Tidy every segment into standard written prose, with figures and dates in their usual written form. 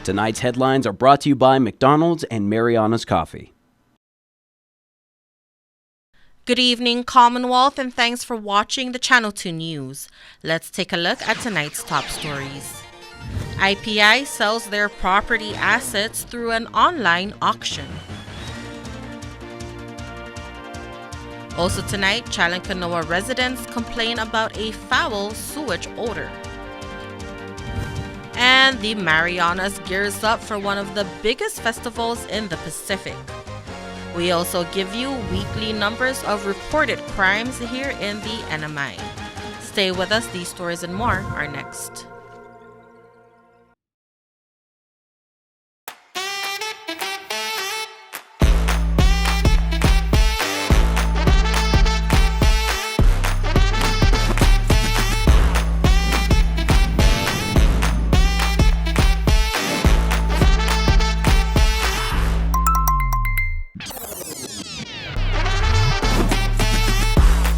Tonight's headlines are brought to you by McDonald's and Mariana's Coffee. Good evening, Commonwealth, and thanks for watching the Channel 2 News. Let's take a look at tonight's top stories. IPI sells their property assets through an online auction. Also tonight, Chen Canoa residents complain about a foul sewage odor. And the Marianas gears up for one of the biggest festivals in the Pacific. We also give you weekly numbers of reported crimes here in the NMI. Stay with us, these stories and more are next.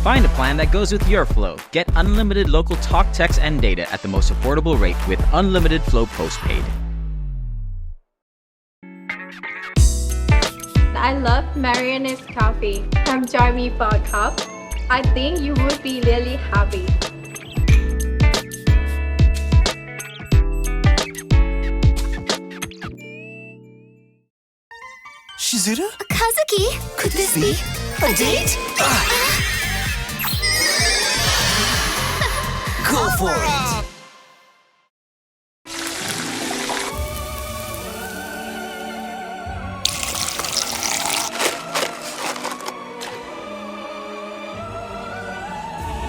Find a plan that goes with your flow. Get unlimited local talk, text, and data at the most affordable rate with Unlimited Flow Postpaid. I love Marans coffee. Come join me for a cup. I think you would be really happy. Shizuru? Kazuki, could this be a date? Go for it!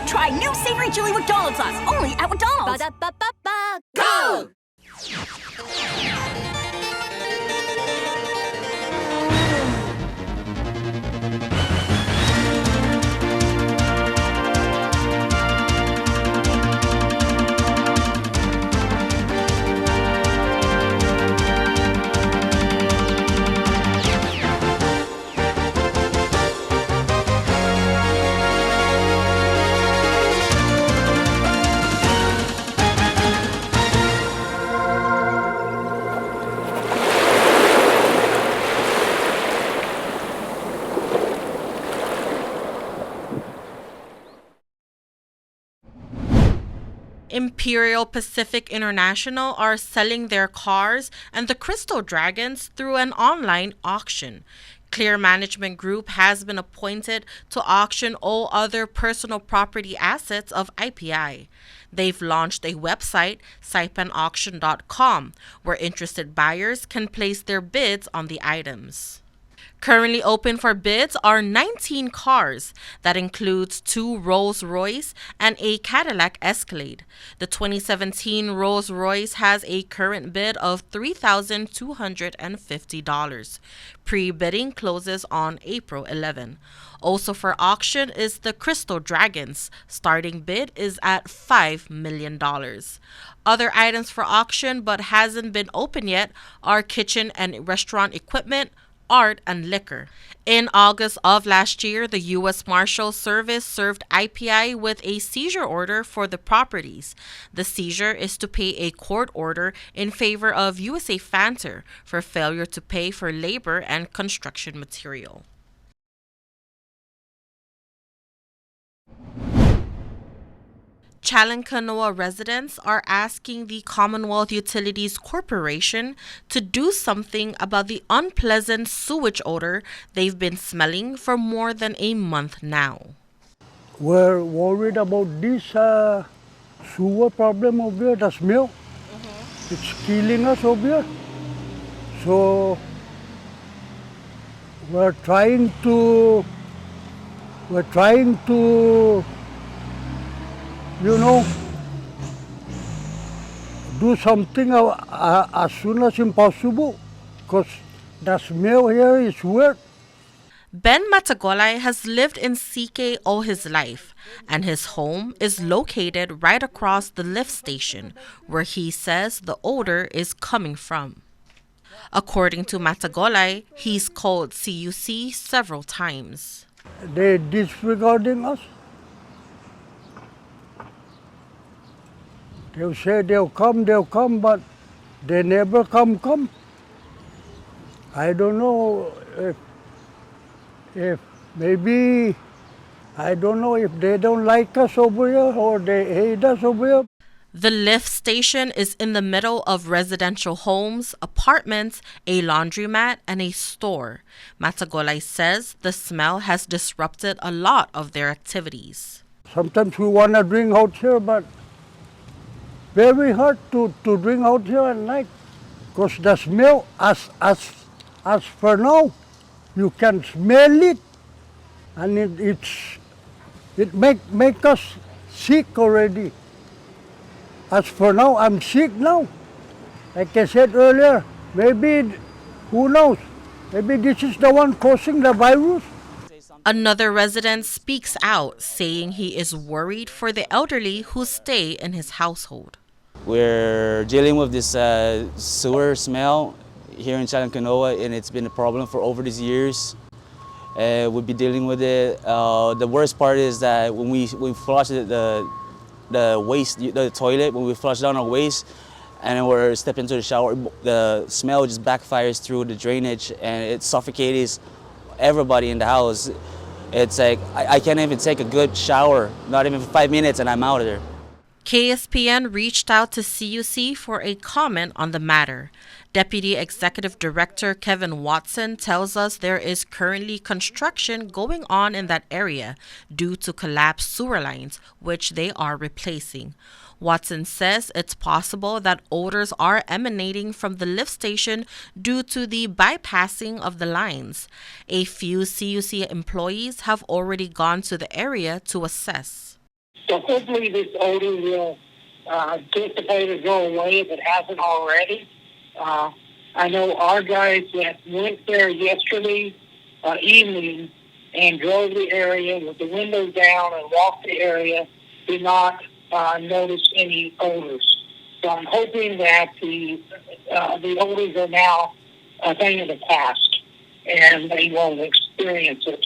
Try new savory chili McDonald's sauce, only at McDonald's. Ba-da-ba-ba-ba. Go! Imperial Pacific International are selling their cars and the Crystal Dragons through an online auction. Clear Management Group has been appointed to auction all other personal property assets of IPI. They've launched a website, saipanauction.com, where interested buyers can place their bids on the items. Currently open for bids are 19 cars. That includes 2 Rolls-Royce and a Cadillac Escalade. The 2017 Rolls-Royce has a current bid of $3,250. Pre-bidding closes on April 11. Also for auction is the Crystal Dragons. Starting bid is at $5 million. Other items for auction but hasn't been open yet are kitchen and restaurant equipment, art, and liquor. In August of last year, the U.S. Marshal Service served IPI with a seizure order for the properties. The seizure is to pay a court order in favor of USA Fanter for failure to pay for labor and construction material. Chen Canoa residents are asking the Commonwealth Utilities Corporation to do something about the unpleasant sewage odor they've been smelling for more than a month now. We're worried about this sewer problem over here, the smell. It's killing us over here. So we're trying to do something as soon as possible, because the smell here is weird. Ben Matagolay has lived in CK all his life, and his home is located right across the lift station, where he says the odor is coming from. According to Matagolay, he's called CUC several times. They're disregarding us. They'll say they'll come, but they never come. I don't know if maybe, I don't know if they don't like us over here or they hate us over here. The lift station is in the middle of residential homes, apartments, a laundromat, and a store. Matagolay says the smell has disrupted a lot of their activities. Sometimes we want to drink out here, but very hard to drink out here at night. Because the smell, as for now, you can smell it, and it make us sick already. As for now, I'm sick now. Like I said earlier, maybe, who knows, maybe this is the one causing the virus. Another resident speaks out, saying he is worried for the elderly who stay in his household. We're dealing with this sewer smell here in Chen Canoa, and it's been a problem for over these years. We'll be dealing with it. The worst part is that when we flush the waste, the toilet, when we flush down our waste and then we're stepping into the shower, the smell just backfires through the drainage and it suffocates everybody in the house. It's like I can't even take a good shower, not even for 5 minutes, and I'm out of there. KSPN reached out to CUC for a comment on the matter. Deputy Executive Director Kevin Watson tells us there is currently construction going on in that area due to collapsed sewer lines, which they are replacing. Watson says it's possible that odors are emanating from the lift station due to the bypassing of the lines. A few CUC employees have already gone to the area to assess. So hopefully this odor will dissipate or go away if it hasn't already. I know our guys that went there yesterday evening and drove the area with the windows down and walked the area did not notice any odors. So I'm hoping that the odors are now a thing of the past and they won't experience it.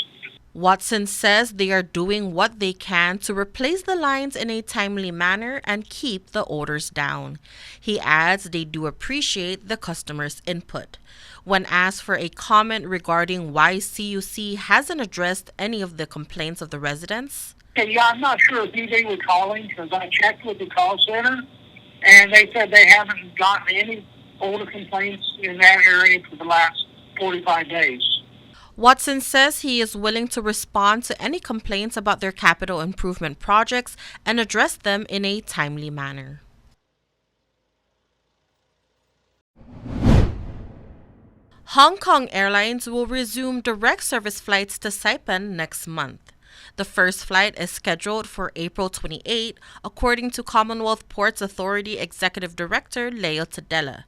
Watson says they are doing what they can to replace the lines in a timely manner and keep the odors down. He adds they do appreciate the customers' input. When asked for a comment regarding why CUC hasn't addressed any of the complaints of the residents, yeah, I'm not sure who they were calling because I checked with the call center and they said they haven't gotten any odor complaints in that area for the last 45 days. Watson says he is willing to respond to any complaints about their capital improvement projects and address them in a timely manner. Hong Kong Airlines will resume direct service flights to Saipan next month. The first flight is scheduled for April 28, according to Commonwealth Ports Authority Executive Director Leo Tadella.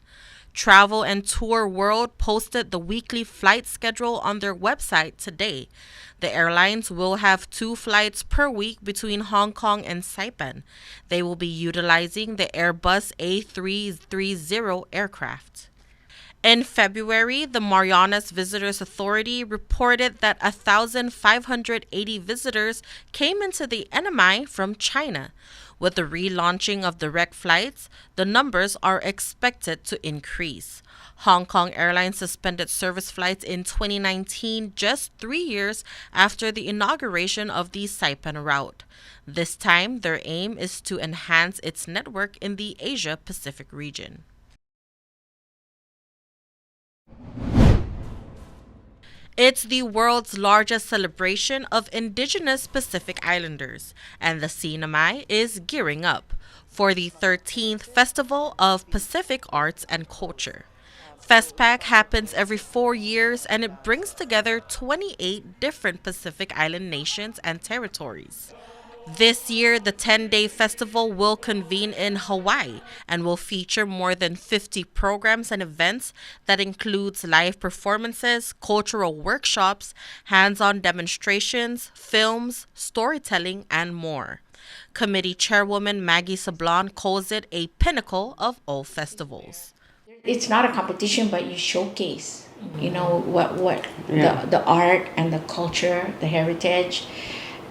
Travel and Tour World posted the weekly flight schedule on their website today. The airlines will have 2 flights per week between Hong Kong and Saipan. They will be utilizing the Airbus A330 aircraft. In February, the Marianas Visitors Authority reported that 1,580 visitors came into the NMI from China. With the relaunching of direct flights, the numbers are expected to increase. Hong Kong Airlines suspended service flights in 2019, just 3 years after the inauguration of the Saipan route. This time, their aim is to enhance its network in the Asia-Pacific region. It's the world's largest celebration of Indigenous Pacific Islanders, and the CNMI is gearing up for the 13th Festival of Pacific Arts and Culture. FestPac happens every 4 years, and it brings together 28 different Pacific Island nations and territories. This year, the 10-day festival will convene in Hawaii and will feature more than 50 programs and events that includes live performances, cultural workshops, hands-on demonstrations, films, storytelling, and more. Committee Chairwoman Maggie Sablon calls it a pinnacle of all festivals. It's not a competition, but you showcase, the art and the culture, the heritage,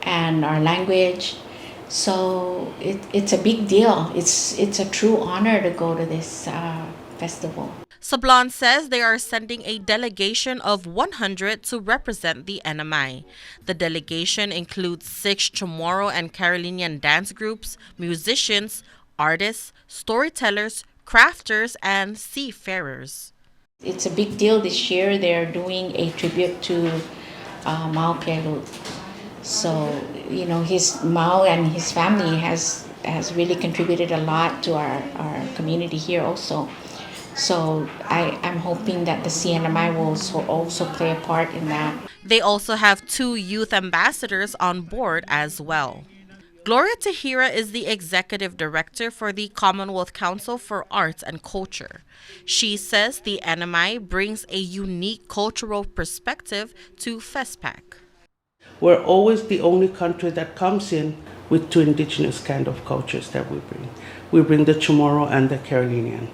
and our language. So it's a big deal. It's a true honor to go to this festival. Sablon says they are sending a delegation of 100 to represent the NMI. The delegation includes 6 Chamorro and Carolinian dance groups, musicians, artists, storytellers, crafters, and seafarers. It's a big deal this year. They're doing a tribute to Mao Pierre. So, Mao and his family has really contributed a lot to our community here also. So I'm hoping that the CNMI will also play a part in that. They also have 2 youth ambassadors on board as well. Gloria Tahira is the executive director for the Commonwealth Council for Arts and Culture. She says the NMI brings a unique cultural perspective to FestPac. We're always the only country that comes in with 2 indigenous kind of cultures that we bring. We bring the Chamorro and the Carolinian.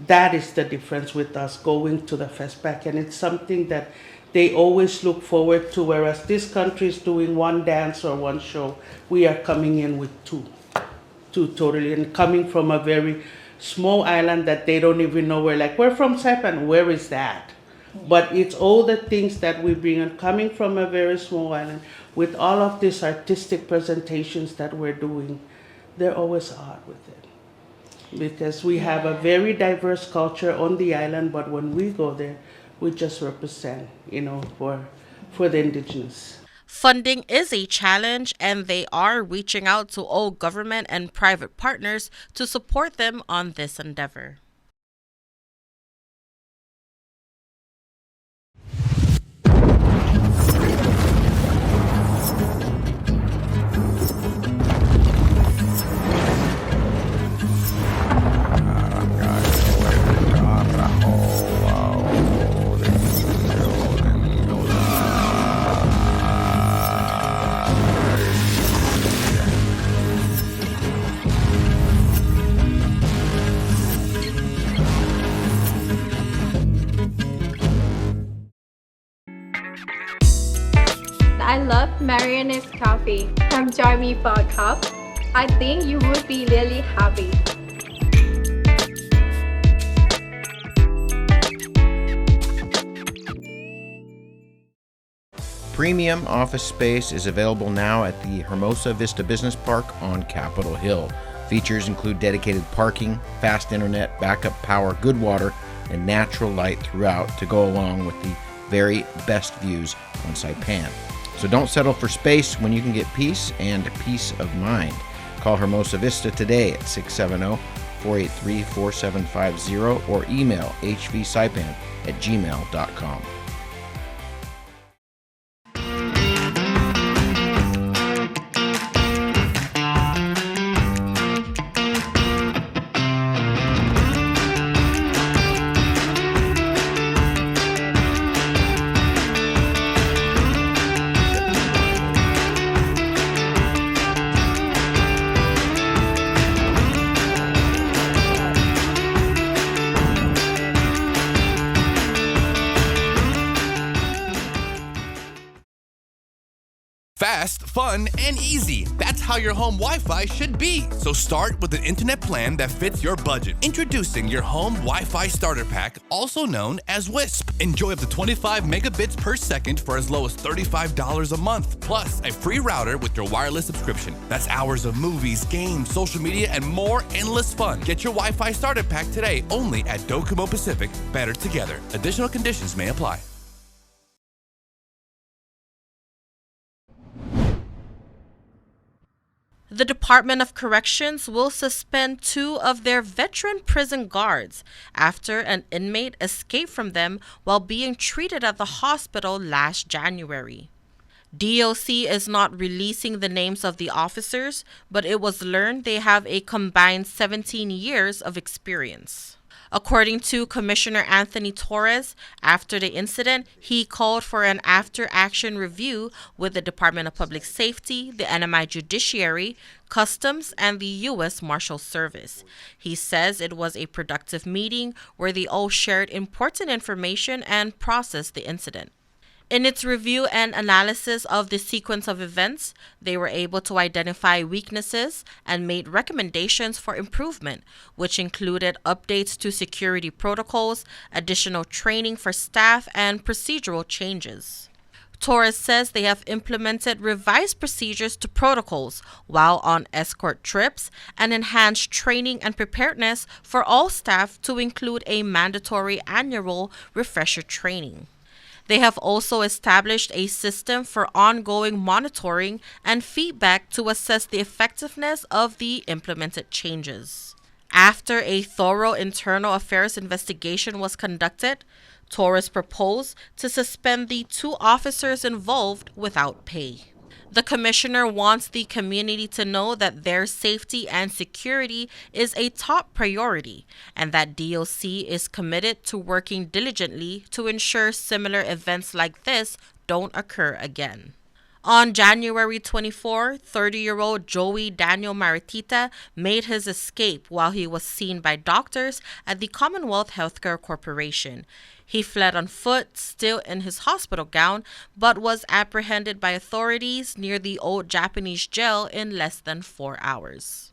That is the difference with us going to the FestPac, and it's something that they always look forward to, whereas this country is doing 1 dance or 1 show, we are coming in with two totally, and coming from a very small island that they don't even know. We're from Saipan, where is that? But it's all the things that we bring, and coming from a very small island with all of these artistic presentations that we're doing, they're always odd with it. Because we have a very diverse culture on the island, but when we go there, we just represent, for the indigenous. Funding is a challenge, and they are reaching out to all government and private partners to support them on this endeavor. I love Marian's coffee. Come join me for a cup. I think you would be really happy. Premium office space is available now at the Hermosa Vista Business Park on Capitol Hill. Features include dedicated parking, fast internet, backup power, good water, and natural light throughout to go along with the very best views on Saipan. So don't settle for space when you can get peace and peace of mind. Call Hermosa Vista today at 670-483-4750 or email hvsaipan@gmail.com. Fast, fun, and easy. That's how your home Wi-Fi should be. So start with an internet plan that fits your budget. Introducing your home Wi-Fi starter pack, also known as WISP. Enjoy up to 25 megabits per second for as low as $35 a month, plus a free router with your wireless subscription. That's hours of movies, games, social media, and more endless fun. Get your Wi-Fi starter pack today only at Docomo Pacific. Better together. Additional conditions may apply. The Department of Corrections will suspend 2 of their veteran prison guards after an inmate escaped from them while being treated at the hospital last January. DOC is not releasing the names of the officers, but it was learned they have a combined 17 years of experience. According to Commissioner Anthony Torres, after the incident, he called for an after-action review with the Department of Public Safety, the NMI Judiciary, Customs, and the U.S. Marshal Service. He says it was a productive meeting where they all shared important information and processed the incident. In its review and analysis of the sequence of events, they were able to identify weaknesses and made recommendations for improvement, which included updates to security protocols, additional training for staff, and procedural changes. Torres says they have implemented revised procedures to protocols while on escort trips and enhanced training and preparedness for all staff to include a mandatory annual refresher training. They have also established a system for ongoing monitoring and feedback to assess the effectiveness of the implemented changes. After a thorough internal affairs investigation was conducted, Torres proposed to suspend the 2 officers involved without pay. The commissioner wants the community to know that their safety and security is a top priority and that DOC is committed to working diligently to ensure similar events like this don't occur again. On January 24, 30-year-old Joey Daniel Maritita made his escape while he was seen by doctors at the Commonwealth Healthcare Corporation. He fled on foot, still in his hospital gown, but was apprehended by authorities near the old Japanese jail in less than 4 hours.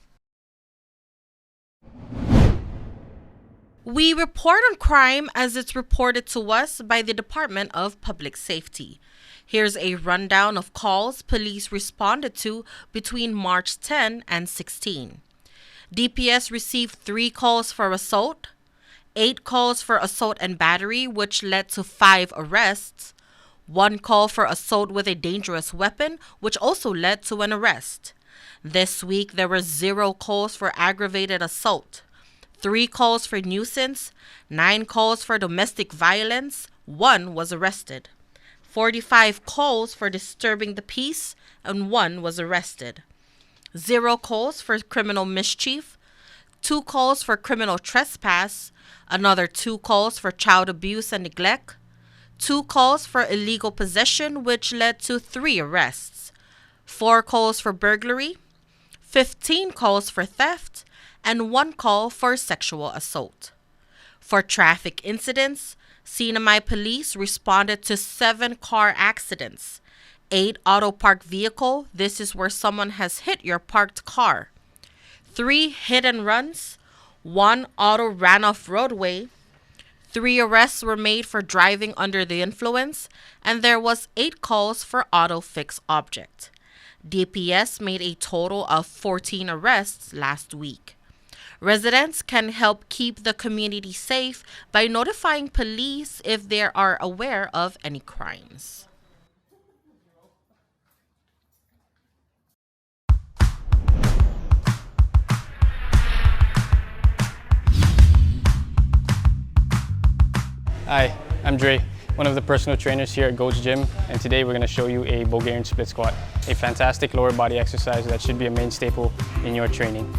We report on crime as it's reported to us by the Department of Public Safety. Here's a rundown of calls police responded to between March 10 and 16. DPS received 3 calls for assault, 8 calls for assault and battery, which led to 5 arrests, 1 call for assault with a dangerous weapon, which also led to an arrest. This week, there were 0 calls for aggravated assault, 3 calls for nuisance, 9 calls for domestic violence, 1 was arrested, 45 calls for disturbing the peace, and 1 was arrested, 0 calls for criminal mischief, 2 calls for criminal trespass, another 2 calls for child abuse and neglect, 2 calls for illegal possession, which led to 3 arrests, 4 calls for burglary, 15 calls for theft, and 1 call for sexual assault. For traffic incidents, CNMI police responded to 7 car accidents, 8 auto parked vehicle, this is where someone has hit your parked car, 3 hit and runs, 1 auto ran off roadway, 3 arrests were made for driving under the influence, and there was 8 calls for auto fix object. DPS made a total of 14 arrests last week. Residents can help keep the community safe by notifying police if they are aware of any crimes. Hi, I'm Dre, one of the personal trainers here at Goat's Gym, and today we're going to show you a Bulgarian split squat, a fantastic lower body exercise that should be a main staple in your training.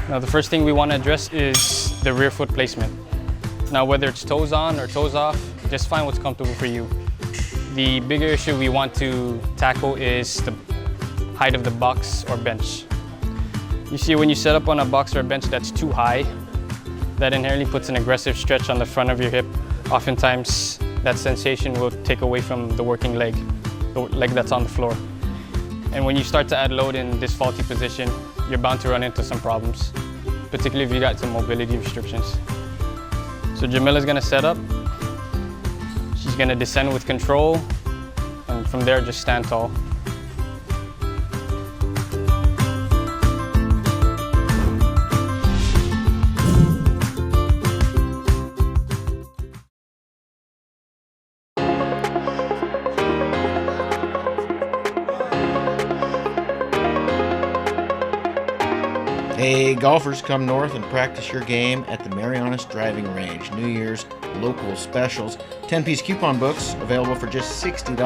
Now the first thing we want to address is the rear foot placement. Now whether it's toes on or toes off, just find what's comfortable for you. The bigger issue we want to tackle is the height of the box or bench. You see, when you set up on a box or a bench that's too high, that inherently puts an aggressive stretch on the front of your hip. Oftentimes that sensation will take away from the working leg, the leg that's on the floor. And when you start to add load in this faulty position, you're bound to run into some problems, particularly if you got some mobility restrictions. So Jamila's gonna set up, she's gonna descend with control, and from there just stand tall. Hey golfers, come north and practice your game at the Marianas Driving Range. New Year's local specials. 10-piece coupon books available for just $60.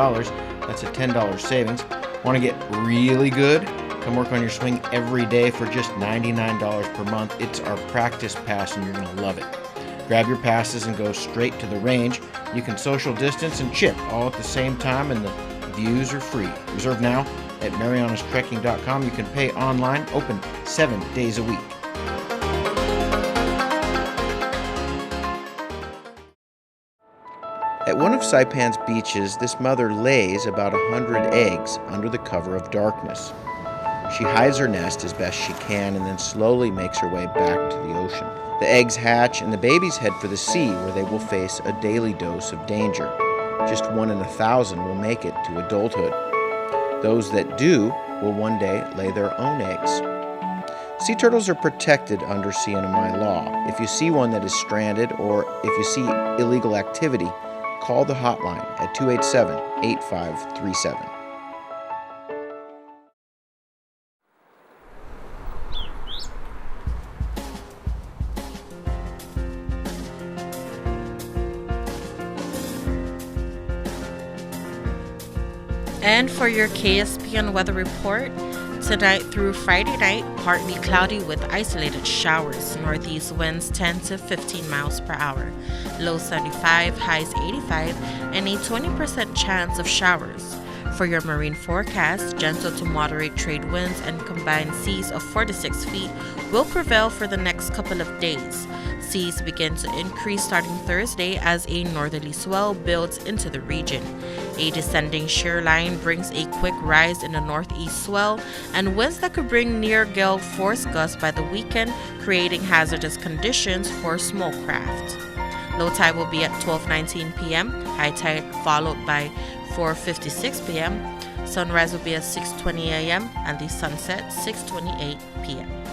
That's a $10 savings. Want to get really good? Come work on your swing every day for just $99 per month. It's our practice pass and you're going to love it. Grab your passes and go straight to the range. You can social distance and chip all at the same time, and the views are free. Reserve now at marianastrekking.com. You can pay online, open 7 days a week. At one of Saipan's beaches, this mother lays about 100 eggs under the cover of darkness. She hides her nest as best she can and then slowly makes her way back to the ocean. The eggs hatch and the babies head for the sea, where they will face a daily dose of danger. Just 1 in 1,000 will make it to adulthood. Those that do will one day lay their own eggs. Sea turtles are protected under CNMI law. If you see one that is stranded or if you see illegal activity, call the hotline at 287-8537. And for your KSPN weather report, tonight through Friday night, partly cloudy with isolated showers. Northeast winds 10 to 15 miles per hour. Low 75, highs 85, and a 20% chance of showers. For your marine forecast, gentle to moderate trade winds and combined seas of 4 to 6 feet will prevail for the next couple of days. Seas begin to increase starting Thursday as a northerly swell builds into the region. A descending shear line brings a quick rise in the northeast swell and winds that could bring near gale force gusts by the weekend, creating hazardous conditions for small craft. Low tide will be at 12:19 p.m., high tide followed by 4:56 p.m. Sunrise will be at 6:20 a.m. and the sunset 6:28 p.m.